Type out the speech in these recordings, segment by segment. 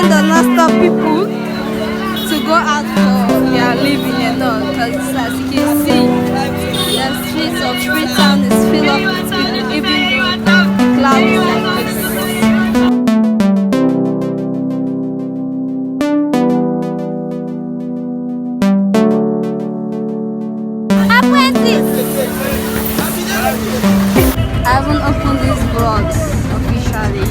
rain does not stop people to go out for their living and all, because as you can see, the streets of Freetown is filled up with people, even though the clouds like this. I haven't opened these vlogs officially,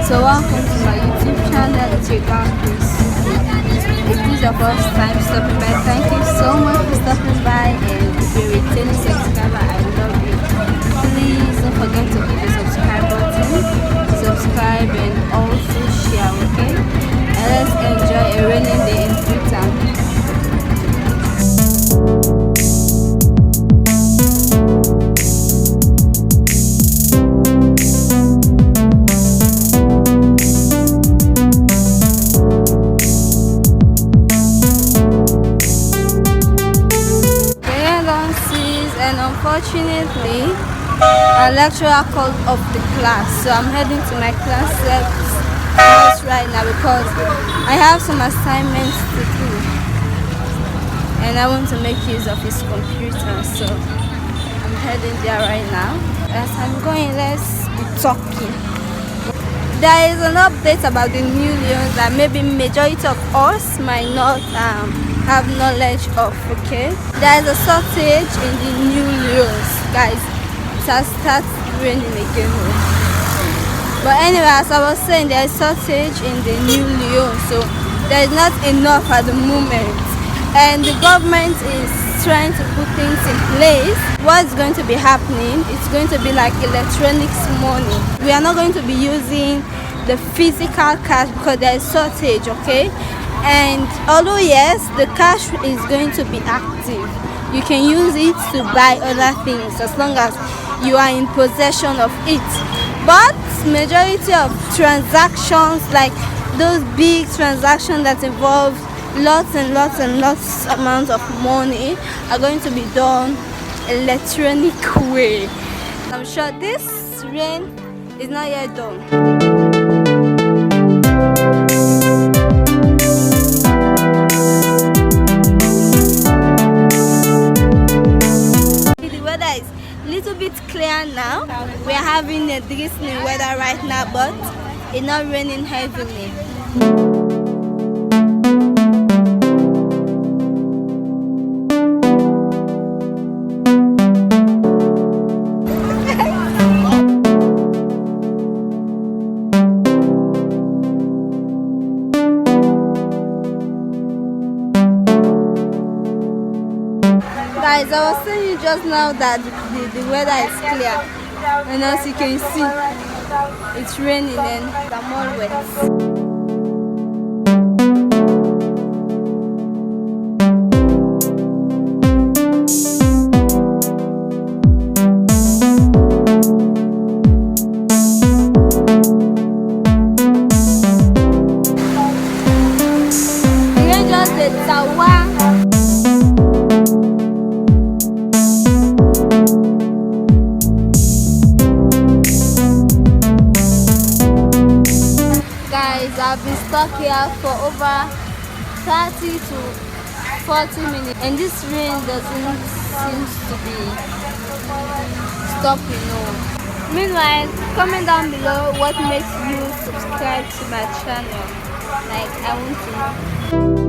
so welcome to my YouTube channel. It's your girl Chris. If this is your first time stopping by, thank you so much for stopping by, and if you're a returning subscriber, I love you. Please don't forget to hit the subscribe button, subscribe and also share, okay? And let's enjoy a rainy day in Freetown. Unfortunately, our lecturer called off the class, so I'm heading to my class right now because I have some assignments to do and I want to make use of his computer, so I'm heading there right now. As I'm going, let's be talking. There is an update about the new Leones that maybe majority of us might not have knowledge of, okay? There is a shortage in the new Leones, guys. It has started raining again. But anyway, as I was saying, there is shortage in the new Leones, so there is not enough at the moment. And the government is trying to put things in place. What's going to be happening, it's going to be like electronics money. We are not going to be using the physical cash because there is shortage, okay? And although yes, the cash is going to be active, you can use it to buy other things as long as you are in possession of it. But majority of transactions, like those big transactions that involve lots and lots and lots amounts of money, are going to be done electronic way. I'm sure this rain is not yet done. Little bit clear now. We are having a drizzling weather right now, but it's not raining heavily. Guys, I was saying just now that the weather is clear, and as you can see, it's raining and I'm all wet. I've been stuck here for over 30 to 40 minutes and this rain doesn't seem to be stopping. No. Meanwhile, comment down below what makes you subscribe to my channel. Like, I want to know.